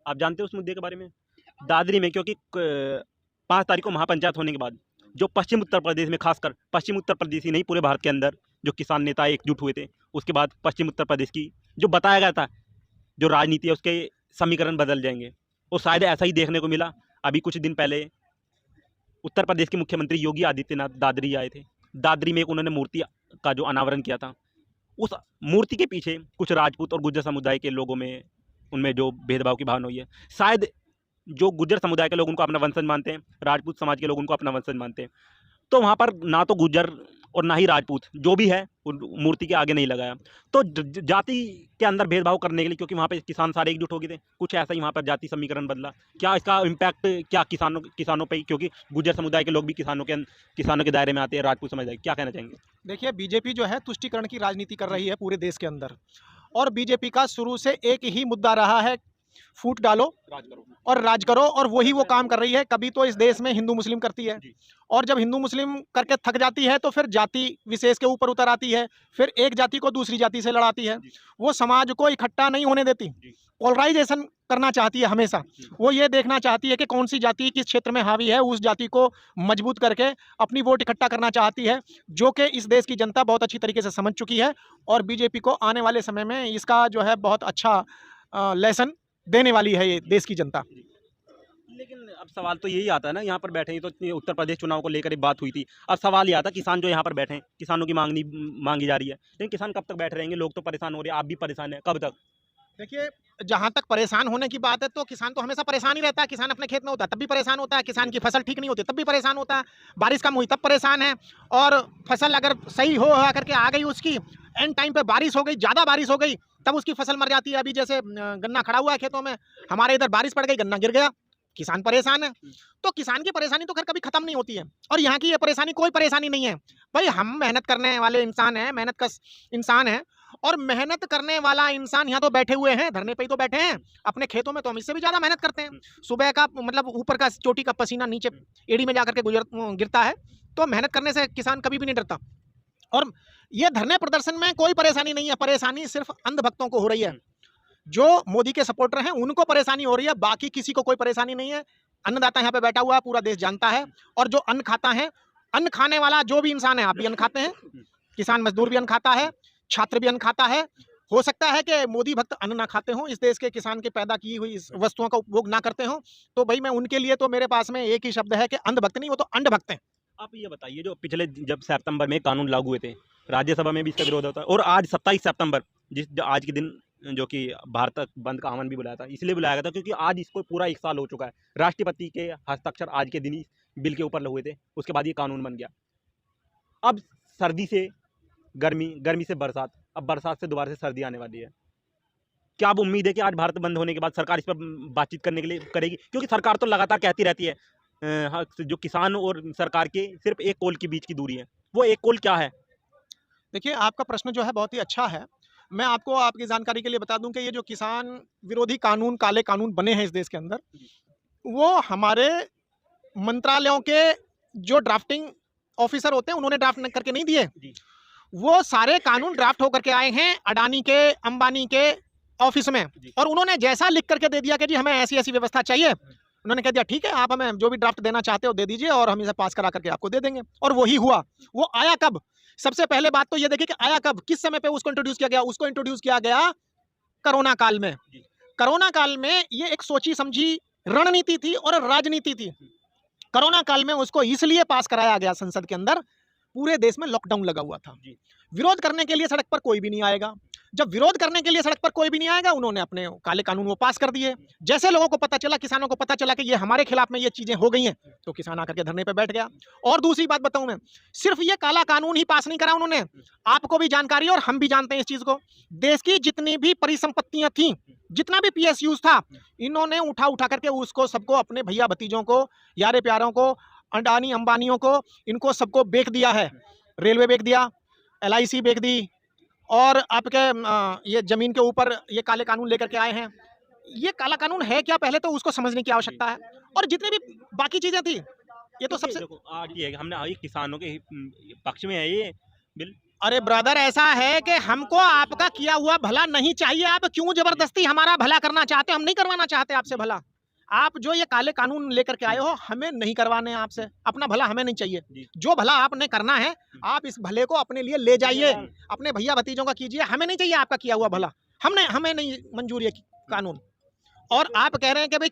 आप जानते हो उस मुद्दे के बारे में? दादरी में, क्योंकि 5 तारीख को महापंचायत होने के बाद जो पश्चिम उत्तर प्रदेश में, खासकर पश्चिम उत्तर प्रदेश ही नहीं पूरे भारत के अंदर जो किसान नेता एकजुट हुए थे, उसके बाद पश्चिम उत्तर प्रदेश की जो बताया गया था जो राजनीति है उसके समीकरण बदल जाएंगे, और शायद ऐसा ही देखने को मिला। अभी कुछ दिन पहले उत्तर प्रदेश के मुख्यमंत्री योगी आदित्यनाथ दादरी आए थे। दादरी में एक उन्होंने मूर्ति का जो अनावरण किया था, उस मूर्ति के पीछे कुछ राजपूत और गुर्जर समुदाय के लोगों में, उनमें जो भेदभाव की भावना हुई है। शायद जो गुर्जर समुदाय के लोग उनको अपना वंशज मानते हैं, राजपूत समाज के लोग उनको अपना वंशज मानते हैं, तो वहाँ पर ना तो गुर्जर और ना ही राजपूत जो भी है वो मूर्ति के आगे नहीं लगाया। तो जाति के अंदर भेदभाव करने के लिए, क्योंकि वहाँ पे किसान सारे एकजुट हो गए थे, कुछ ऐसा ही वहाँ पर जाति समीकरण बदला। क्या इसका इम्पैक्ट क्या किसानों पे ही, क्योंकि गुर्जर समुदाय के लोग भी किसानों के दायरे में आते हैं, राजपूत समुदाय, क्या कहना चाहेंगे? देखिए, बीजेपी जो है तुष्टीकरण की राजनीति कर रही है पूरे देश के अंदर, और बीजेपी का शुरू से एक ही मुद्दा रहा है, फूट डालो राज करो और राज करो, और वही वो काम कर रही है। कभी तो इस देश में हिंदू मुस्लिम करती है, और जब हिंदू मुस्लिम करके थक जाती है तो फिर जाति विशेष के ऊपर उतर आती है, फिर एक जाति को दूसरी जाति से लड़ाती है। वो समाज को इकट्ठा नहीं होने देती, पोलराइजेशन करना चाहती है हमेशा। वो ये देखना चाहती है कि कौन सी जाति किस क्षेत्र में हावी है, उस जाति को मजबूत करके अपनी वोट इकट्ठा करना चाहती है, जो कि इस देश की जनता बहुत अच्छी तरीके से समझ चुकी है, और बीजेपी को आने वाले समय में इसका जो है बहुत अच्छा लेसन देने वाली है ये देश की जनता। लेकिन अब सवाल तो यही आता है ना, यहाँ पर बैठे हैं तो इतनी उत्तर प्रदेश चुनाव को लेकर एक बात हुई थी। अब सवाल ये आता है, किसान जो यहाँ पर बैठे हैं, किसानों की मांगी जा रही है, लेकिन किसान कब तक बैठे रहेंगे? लोग तो परेशान हो रहे हैं, आप भी परेशान हैं, कब तक? देखिए, जहाँ तक परेशान होने की बात है तो किसान तो हमेशा परेशान ही रहता है। किसान अपने खेत में होता है तब भी परेशान होता है, किसान की फसल ठीक नहीं होती तब भी परेशान होता है, बारिश कम हुई तब परेशान है, और फसल अगर सही हो करके आ गई उसकी, एंड टाइम पे बारिश हो गई, ज़्यादा बारिश हो गई, तब उसकी फसल मर जाती है। अभी जैसे गन्ना खड़ा हुआ है खेतों में, हमारे इधर बारिश पड़ गई, गन्ना गिर गया, किसान परेशान है। तो किसान की परेशानी तो खैर कभी खत्म नहीं होती है, और यहाँ की ये परेशानी कोई परेशानी नहीं है। भाई, हम मेहनत करने वाले इंसान हैं, मेहनत का इंसान है, और मेहनत करने वाला इंसान यहाँ तो बैठे हुए हैं, धरने पे ही तो बैठे हैं। अपने खेतों में तो हम इससे भी ज्यादा मेहनत करते हैं। सुबह का मतलब ऊपर का चोटी का पसीना नीचे एड़ी में जाकर के गिरता है, तो मेहनत करने से किसान कभी भी नहीं डरता। और ये धरने प्रदर्शन में कोई परेशानी नहीं है, परेशानी सिर्फ अंधभक्तों को हो रही है, जो मोदी के सपोर्टर हैं उनको परेशानी हो रही है, बाकी किसी को कोई परेशानी नहीं है। अन्नदाता यहाँ पे बैठा हुआ है, पूरा देश जानता है, और जो अन्न खाता है, अन्न खाने वाला जो भी इंसान है, आप भी अन्न खाते हैं, किसान मजदूर भी अन्न खाता है, छात्र भी अन्न खाता है। हो सकता है कि मोदी भक्त अन्न ना खाते हों, इस देश के किसान के पैदा की हुई इस वस्तुओं का उपभोग ना करते हों, तो भाई मैं उनके लिए तो मेरे पास में एक ही शब्द है कि अंधभक्त नहीं, वो तो अंडभक्त हैं। आप ये बताइए, जो पिछले जब सितंबर में कानून लागू हुए थे, राज्यसभा में भी इसका विरोध होता है, और आज 27 सितंबर आज के दिन जो कि भारत बंद का आह्वान भी बुलाया था, इसलिए बुलाया गया था क्योंकि आज इसको पूरा 1 साल हो चुका है। राष्ट्रपति के हस्ताक्षर आज के दिन ही बिल के ऊपर हुए थे, उसके बाद ये कानून बन गया। अब सर्दी से गर्मी, गर्मी से बरसात, अब बरसात से दोबारा से सर्दी आने वाली है। क्या अब उम्मीद है कि आज भारत बंद होने के बाद सरकार इस पर बातचीत करने के लिए करेगी? क्योंकि सरकार तो लगातार कहती रहती है, हाँ, जो किसान और सरकार के सिर्फ एक कोल के बीच की दूरी है, वो एक कोल क्या है? देखिए, आपका प्रश्न जो है बहुत ही अच्छा है। मैं आपको आपकी जानकारी के लिए बता दूं कि ये जो किसान विरोधी कानून, काले कानून बने हैं इस देश के अंदर, वो हमारे मंत्रालयों के जो ड्राफ्टिंग ऑफिसर होते हैं उन्होंने ड्राफ्ट करके नहीं दिए। वो सारे कानून ड्राफ्ट होकर के आए हैं अडानी के, अंबानी के ऑफिस में, और उन्होंने जैसा लिख करके दे दिया कि जी हमें ऐसी ऐसी व्यवस्था चाहिए, उन्होंने कह दिया ठीक है, आप हमें जो भी ड्राफ्ट देना चाहते हो दे दीजिए, और हम इसे पास करा करके आपको दे देंगे। और वही हुआ। वो आया कब? सबसे पहले बात तो ये देखिए कि आया कब, किस समय पे उसको इंट्रोड्यूस किया गया। उसको इंट्रोड्यूस किया गया कोरोना काल में। कोरोना काल में ये एक सोची समझी रणनीति थी और राजनीति थी। कोरोना काल में उसको इसलिए पास कराया गया संसद के अंदर, पूरे देश में लॉकडाउन लगा हुआ था, विरोध करने के लिए सड़क पर कोई भी नहीं आएगा। जब विरोध करने के लिए सड़क पर कोई भी नहीं आएगा, उन्होंने अपने काले कानून वो पास कर दिए। जैसे लोगों को पता चला, किसानों को पता चला कि ये हमारे खिलाफ में ये चीजें हो गई हैं, तो किसान आकर के धरने पे बैठ गया। और दूसरी बात बताऊं मैं, सिर्फ ये काला कानून ही पास नहीं करा उन्होंने, आपको भी जानकारी और हम भी जानते हैं इस चीज को, देश की जितनी भी परिसंपत्तियां थी, जितना भी पीएसयूज था, इन्होंने उठा करके उसको सबको, अपने भैया भतीजों को, यारे प्यारों को, अडानी अंबानियों को, इनको सबको बेच दिया है। रेलवे बेच दिया, LIC बेच दी, और आपके ये जमीन के ऊपर ये काले कानून लेकर के आए हैं। ये काला कानून है क्या, पहले तो उसको समझने की आवश्यकता है। और जितनी भी बाकी चीजें थी, ये तो सबसे देखो, आज ये है कि हमने किसानों के पक्ष में है ये बिल। अरे ब्रदर, ऐसा है कि हमको आपका किया हुआ भला नहीं चाहिए। आप क्यों जबरदस्ती हमारा भला करना चाहते? हम नहीं करवाना चाहते आपसे भला। आप जो ये काले कानून लेकर के आए हो, हमें नहीं करवाने हैं आपसे। अपना भला हमें नहीं चाहिए। जो भला आपने करना है, आप इस भले को अपने लिए ले जाइए, अपने भैया भतीजों का कीजिए। हमें नहीं चाहिए आपका किया हुआ भला। हमें नहीं मंजूर है कानून। और आप कह रहे हैं कि भाई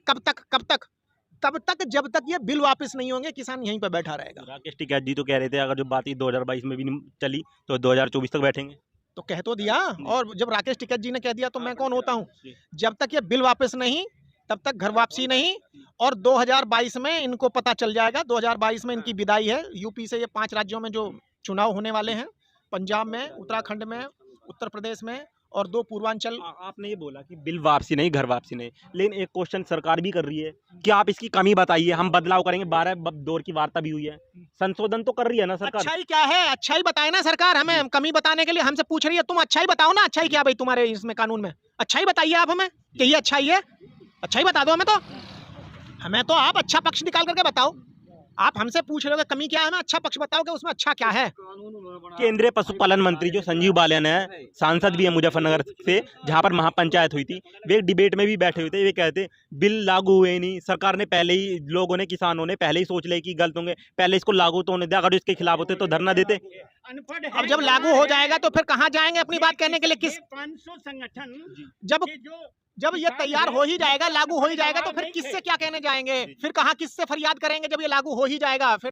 कब तक जब तक ये बिल वापस नहीं होंगे, किसान यहीं पे बैठा रहेगा। राकेश टिकैत जी तो कह रहे थे अगर जो बात 2022 में भी नहीं चली तो 2024 तक बैठेंगे। तो कह तो दिया, और जब राकेश टिकैत जी ने कह दिया तो मैं कौन होता हूँ? जब तक ये बिल वापस नहीं, तब तक घर वापसी नहीं। और 2022 में इनको पता चल जाएगा। 2022 में इनकी विदाई है। यूपी से ये 5 राज्यों में जो चुनाव होने वाले हैं, पंजाब में, उत्तराखंड में, उत्तर प्रदेश में और 2 पूर्वांचल। आपने ये बोला कि बिल वापसी नहीं, घर वापसी नहीं, लेकिन एक क्वेश्चन सरकार भी कर रही है कि आप इसकी कमी बताइए, हम बदलाव करेंगे। 12 दौर की वार्ता भी हुई है, संशोधन तो कर रही है ना सरकार। अच्छाई क्या है? अच्छाई बताए ना सरकार। हमें कमी बताने के लिए हमसे पूछ रही है। तुम अच्छाई बताओ ना। अच्छाई क्या भाई तुम्हारे इसमें कानून में? अच्छाई बताइए आप हमें कि ये अच्छाई है। अच्छाई बता दो हमें तो आप अच्छा पक्ष निकाल करके बताओ। आप हमसे पूछ रहे हो कि कमी क्या है, हमें अच्छा पक्ष बताओ कि उसमें अच्छा क्या है। केंद्रीय पशुपालन मंत्री जो संजीव बालियान है, सांसद भी है मुजफ्फरनगर से, जहां पर महापंचायत हुई थी, वे एक डिबेट में भी बैठे हुए थे। वे कहते बिल लागू हुए नहीं, सरकार ने पहले ही, लोगों ने, किसानों ने पहले ही सोच ले कि गलत होंगे, पहले इसको लागू तो होने दे। अगर इसके खिलाफ होते तो धरना देते। अब जब लागू हो जाएगा तो फिर कहाँ जाएंगे अपनी बात कहने के लिए? किस 500 संगठन जब ये तैयार हो ही जाएगा, लागू हो ही जाएगा, तो फिर किससे क्या कहने जाएंगे? फिर कहाँ किससे फरियाद करेंगे जब ये लागू हो ही जाएगा? फिर